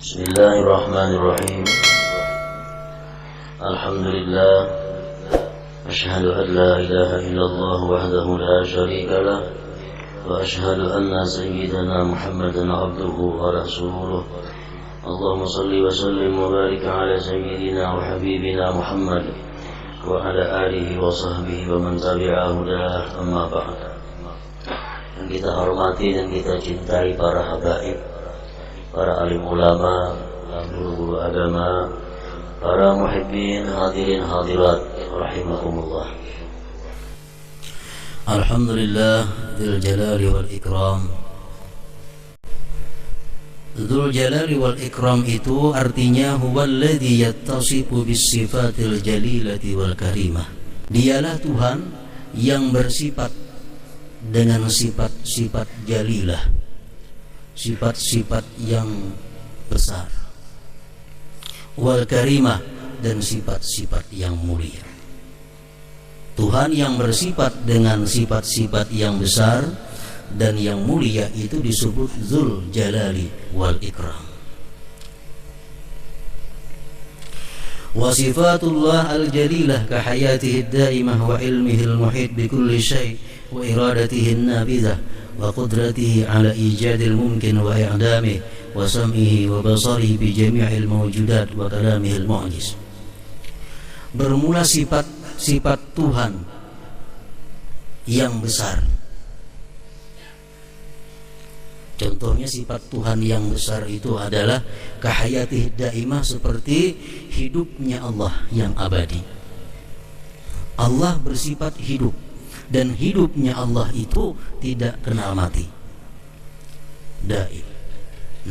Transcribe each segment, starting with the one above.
Bismillahirrahmanirrahim. Alhamdulillah. Ashhadu an la ilaha illallah wahdahu la sharika lah. Wa ashhadu anna sayyidana Muhammadan abduhu wa rasuluh. Allahumma salli wa sallim wa barik ala sayyidina wa habibina Muhammad wa ala alihi wa sahbihi wa man tabi'ahu dah, amma ba'd. Yang kita hormati dan kita cintai para habaib, para alim ulama, guru-guru agama, para muhibbin, hadirin hadirat rahimakumullah. Alhamdulillah dzul jalali wal ikram. Dzul jalali wal ikram itu artinya huwallazi yattasifu bis sifatil jalilati wal karimah. Dialah Tuhan yang bersifat dengan sifat-sifat jalilah, sifat-sifat yang besar, wal karimah, dan sifat-sifat yang mulia. Tuhan yang bersifat dengan sifat-sifat yang besar dan yang mulia itu disebut Dzul Jalali wal Ikram. Wa sifatullah al-jalilah ka hayatihi ad-daimah wa ilmihi al-muhit bi kulli syai' wa iradatihi an-nabidhah wa qudratihi ala ijadil mumkin wa i'damihi wa sam'ihi wa basarihi bi jami'il mawjudat wa kalamihi al-mu'jiz. Bermula sifat Tuhan yang besar. Contohnya sifat Tuhan yang besar itu adalah kahayatih daimah, seperti hidupnya Allah yang abadi. Allah bersifat hidup, dan hidupnya Allah itu tidak kenal mati, daim.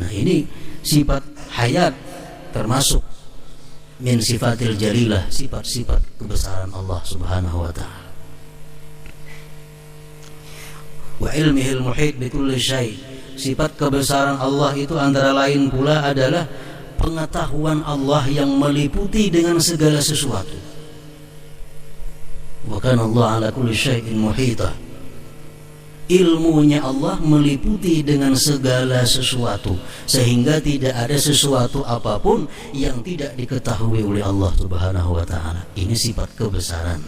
Nah, ini sifat hayat termasuk min sifatil jalilah, sifat-sifat kebesaran Allah subhanahu wa ta'ala. Wa ilmihil muhit bi kulli syai'. Sifat kebesaran Allah itu antara lain pula adalah pengetahuan Allah yang meliputi dengan segala sesuatu. Wa kana Allah ala kulli syai'in muhita. Ilmunya Allah meliputi dengan segala sesuatu, sehingga tidak ada sesuatu apapun yang tidak diketahui oleh Allah subhanahu wa ta'ala. Ini sifat kebesaran.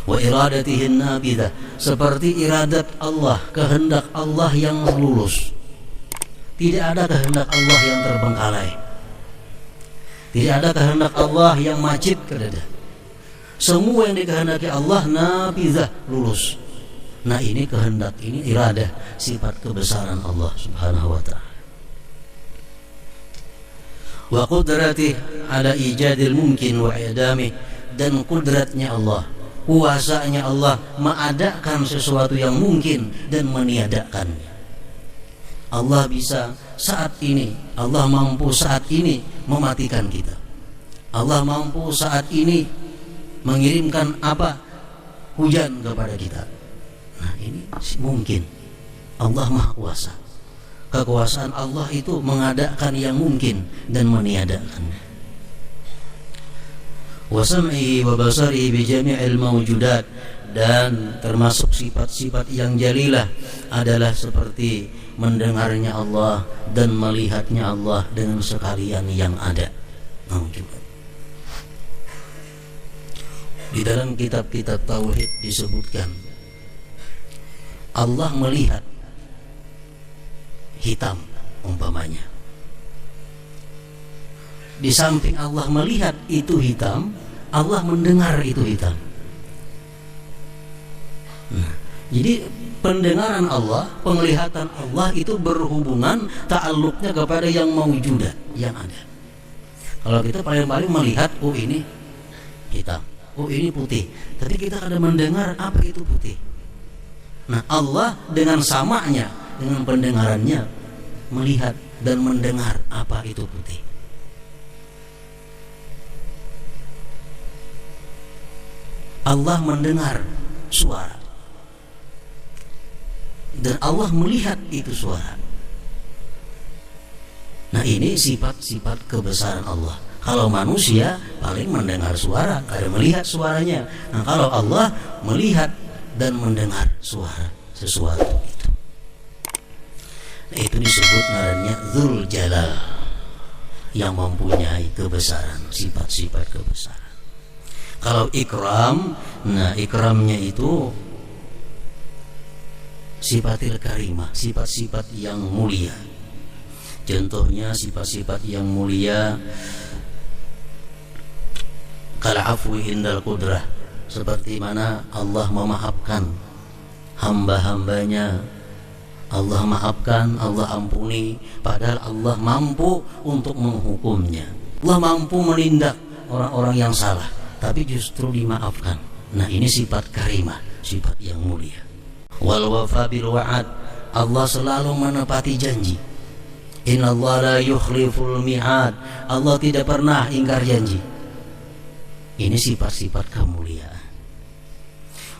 Wa iradatihin nabidah, seperti iradat Allah, kehendak Allah yang lurus. Tidak ada kehendak Allah yang terbengkalai. Tidak ada kehendak Allah yang macit ke dada. Semua yang dikehendaki Allah nabidah, lurus. Nah, ini kehendak, ini iradah, sifat kebesaran Allah subhanahu wa ta'ala. Wa qudratih ala ijadil mumkin wa i'damih, dan kudratnya Allah, kuasanya Allah mengadakan sesuatu yang mungkin dan meniadakannya. Allah bisa saat ini, Allah mampu saat ini mematikan kita. Allah mampu saat ini mengirimkan hujan kepada kita. Nah, ini mungkin. Allah Maha Kuasa. Kekuasaan Allah itu mengadakan yang mungkin dan meniadakannya. Wa sam'ihi wa basarihi bi jami'il mawjudat, dan termasuk sifat-sifat yang jalilah adalah seperti mendengarnya Allah dan melihatnya Allah dengan sekalian yang ada. Di dalam kitab-kitab tauhid disebutkan Allah melihat hitam umpamanya. Di samping Allah melihat itu hitam, Allah mendengar itu hitam. Nah, jadi pendengaran Allah, penglihatan Allah itu berhubungan ta'alluqnya kepada yang mawjudat, yang ada. Kalau kita paling-paling melihat, oh ini hitam, oh ini putih, tapi kita kadang mendengar apa itu putih. Nah, Allah dengan samanya, dengan pendengarannya, melihat dan mendengar apa itu putih. Allah mendengar suara dan Allah melihat itu suara. Nah, ini sifat-sifat kebesaran Allah. Kalau manusia paling mendengar suara, kadang melihat suaranya. Nah, kalau Allah melihat dan mendengar suara sesuatu itu. Itu disebut namanya Dzul Jalal, yang mempunyai kebesaran, sifat-sifat kebesaran. Kalau ikram, nah ikramnya itu sifatil karimah, sifat-sifat yang mulia. Contohnya sifat-sifat yang mulia kal afwi indal qudrah, seperti mana Allah memaafkan hamba-hambanya. Allah maafkan, Allah ampuni, padahal Allah mampu untuk menghukumnya. Allah mampu menindak orang-orang yang salah, tapi justru dimaafkan. Nah, ini sifat karimah, sifat yang mulia. Wal wafa bil wa'ad, Allah selalu menepati janji. Innallaha la yukhliful mi'ad, Allah tidak pernah ingkar janji. Ini sifat-sifat kemuliaan.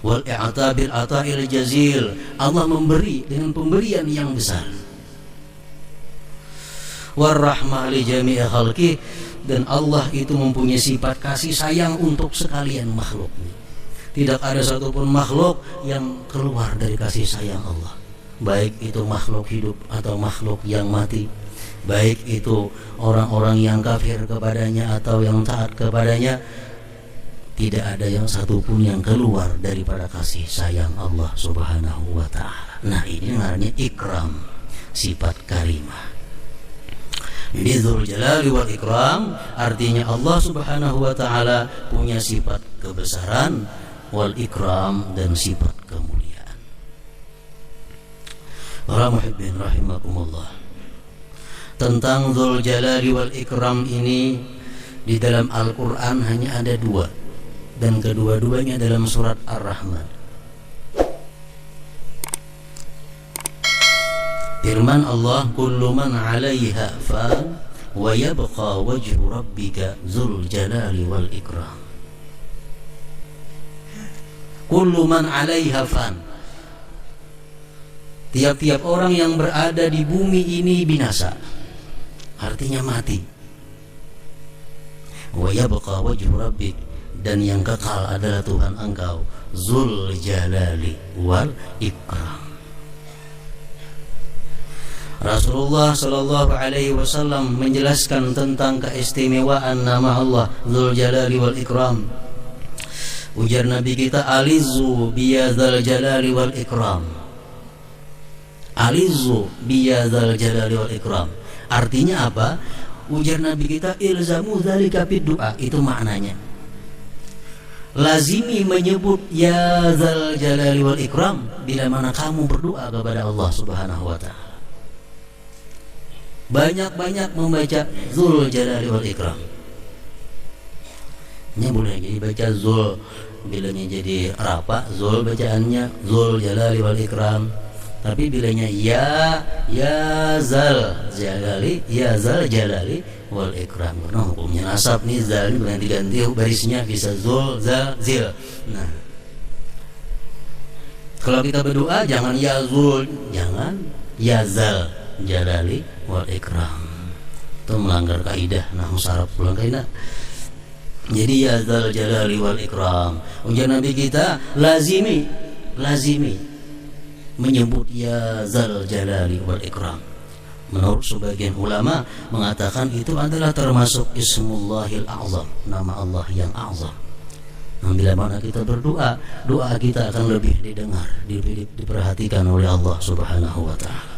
Wal i'ta bil ata'il jazil, Allah memberi dengan pemberian yang besar. War rahmah li jami'i khalqi, dan Allah itu mempunyai sifat kasih sayang untuk sekalian makhluknya. Tidak ada satupun makhluk yang keluar dari kasih sayang Allah, baik itu makhluk hidup atau makhluk yang mati, baik itu orang-orang yang kafir kepadanya atau yang taat kepadanya. Tidak ada yang satupun yang keluar daripada kasih sayang Allah Subhanahu wa ta'ala. Nah, ini namanya ikram, sifat karimah. Dzul Jalali wal Ikram, artinya Allah Subhanahu wa ta'ala punya sifat kebesaran, wal ikram, dan sifat kemuliaan. Para muhibbin rahimakumullah, tentang Dzul Jalali wal Ikram ini di dalam Al-Quran hanya ada dua, dan kedua-duanya dalam surat Ar-Rahman. Firman Allah, kullu man 'alaiha fan wa yabqa wajhu rabbika dzul jalali wal ikram. Kullu man 'alaiha fan, tiap-tiap orang yang berada di bumi ini binasa, artinya mati. Wa yabqa wajhu rabbika, dan yang kekal adalah Tuhan engkau, Dzul Jalali wal Ikram. Rasulullah Shallallahu Alaihi Wasallam menjelaskan tentang keistimewaan nama Allah Dzul Jalali wal Ikram. Ujar Nabi kita, alizu biyadzal jalali wal ikram. Alizu biyadzal jalali wal ikram, artinya apa? Ujar Nabi kita, ilzamu dzalika fid du'a. Itu maknanya, lazimi menyebut ya dzal jalali wal ikram bila mana kamu berdoa kepada Allah Subhanahu wa ta'ala. Banyak-banyak membaca Dzul Jalali wal Ikram. Ini boleh jadi baca Zul, bilanya jadi rapat, Zul bacaannya Dzul Jalali wal Ikram. Tapi bilanya ya zal jalali, ya zal jalali wal ikram. Karena hukumnya nasab nih, zal ini ganti-ganti barisnya, bisa zul, zal, zil. Nah, kalau kita berdoa jangan ya zul, jangan ya zal jalali wal ikram. Itu melanggar kaidah nahwu saraf, pulang kaidah. Jadi ya zal jalali wal ikram, ujar Nabi kita, lazimi menyebut ya zal jalali wal ikram. Menurut sebagian ulama mengatakan itu adalah termasuk ismullahil a'zam, nama Allah yang a'zam. Bila mana kita berdoa, doa kita akan lebih didengar, diperhatikan oleh Allah Subhanahu wa ta'ala.